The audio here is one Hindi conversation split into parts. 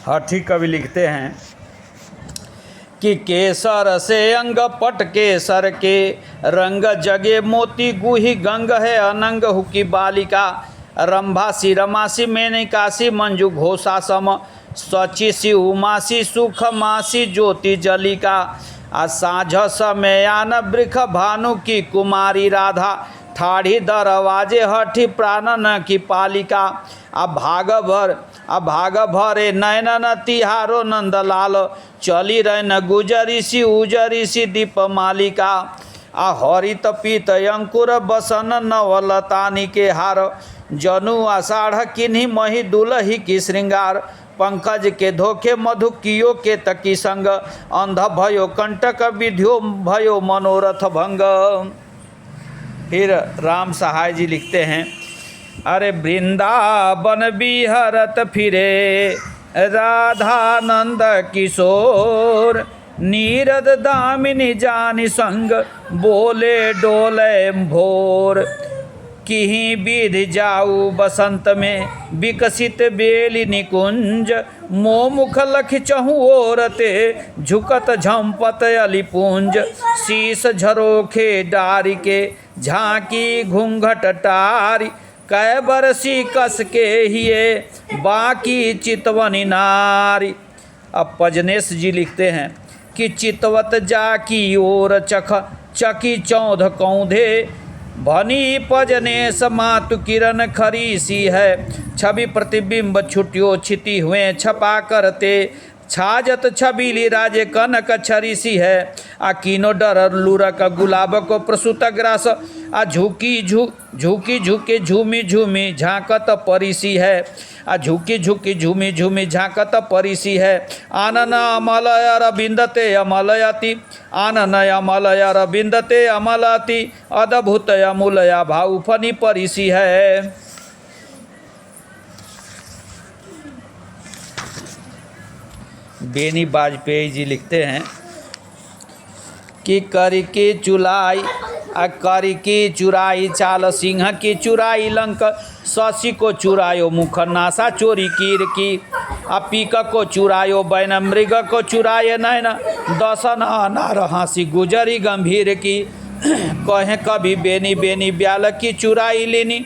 हठी कवि लिखते हैं कि केसर से अंग पट केसर के रंग जगे मोती गुही गंग है अनंग हुकी बालिका रंभासी रमासी मेनिकासी मंजू घोषा सम सचिसी उमासी सुख मासी ज्योति जलिका आ साझ समयान वृख भानु की कुमारी राधा ठाढ़ी दरवाजे हठी प्राणन की पालिका आ भाग भरे नयनन तिहारो नंदलाल चली रहन गुजरिसी उजरिसी दीप मालिका आ हरित पीत अंकुर बसन नवलतानी के हार जनु आषाढ़ किन्हीं मही दुलही की श्रृंगार पंकज के धोखे मधु कियो के तकी संग अंध भयो कंटक विध्यो भयो मनोरथ भंग। फिर राम सहाय जी लिखते हैं, अरे वृंदावन बिहरत फिरे राधानंद किशोर नीरद दामिनी जानी संग बोले डोले भोर किहीं विध जाऊ बसंत में विकसित बेली निकुंज मोमुख लख चहु ओरते झुकत झंपत अलिपुंज शीस झरोखे डारी के झांकी घूंघट टारी कै बरसी कस के हिये बाकी चितवनी नारी। अब पजनेश जी लिखते हैं कि चितवत जाकी ओर चख चकी चौध कौंधे भनी पजनेश मातु किरण खरी सी है छवि प्रतिबिंब छुटियो छिति हुए छपा करते छाजत छबीली राजे कनक छरी सी है आ कीनो डर लूरक गुलाब को प्रसूत ग्रास आ झुकी झुके झूमी झूमी झांकत परिसी है आ झुकी झुकी झूमी झूमी झांकत परिसी है आनन अमलय अरविंदते अमलयति आनन अमलय अरविंदते अमलति अद्भुत अमूलया भाव फनी परिसी है। बेनी वाजपेयी जी लिखते हैं कि करी की चुलाई करी की चुराई चाल सिंह की चुराई लंक शशि को चुरायो मुख नासा चोरी कीर की पीक को चुरायो बैन मृग को चुराए नैन दसन अनार हाँसी गुजरी गंभीर की कहें कभी बेनी बेनी ब्याल की चुराई लेनी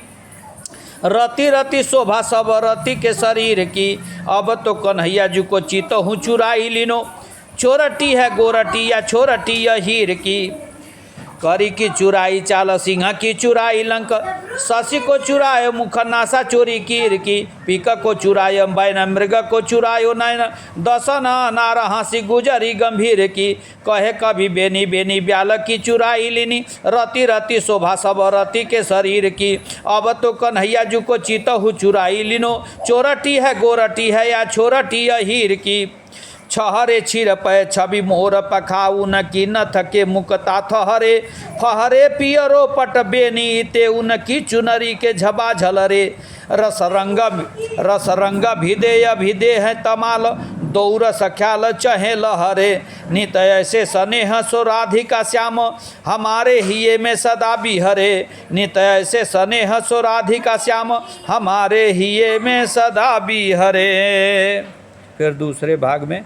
रति रति शोभा सब रति के शरीर की अब तो कन्हैया जी को चित हूँ चुराई लीनो चोरटी है गोरटी या छोरटी या हीर की करी की चुराई चाल सिंह की चुराई लंक शशि को चुराए मुख नासा चोरी कीर की पीक को चुराए बैन मृग को चुरायो नैन दसन नार हाँसी गुजरी गंभीर की कहे कभी बेनी बेनी ब्याल की चुराई लीनी रति रति शोभा सब रति के शरीर की अब तो कन्हैया जी को चित हूँ चुराई लीनो चोरटी है गोरटी है या छोरटी या हीर की छहरे छिर पै छवि मोर पखाऊ न की न थके मुकता थहरे फहरे पियरो पट बेनी ते उन की चुनरी के झबा झलरे रसरंग भिदे भिदे है तमाल दौर सख्याल चहे लहरे नित ऐसे स्नेह सो राधिका श्याम हमारे हिये में सदा बिहरे नित ऐसे स्नेह सो राधिका श्याम हमारे हिये में सदा बिहरे। फिर दूसरे भाग में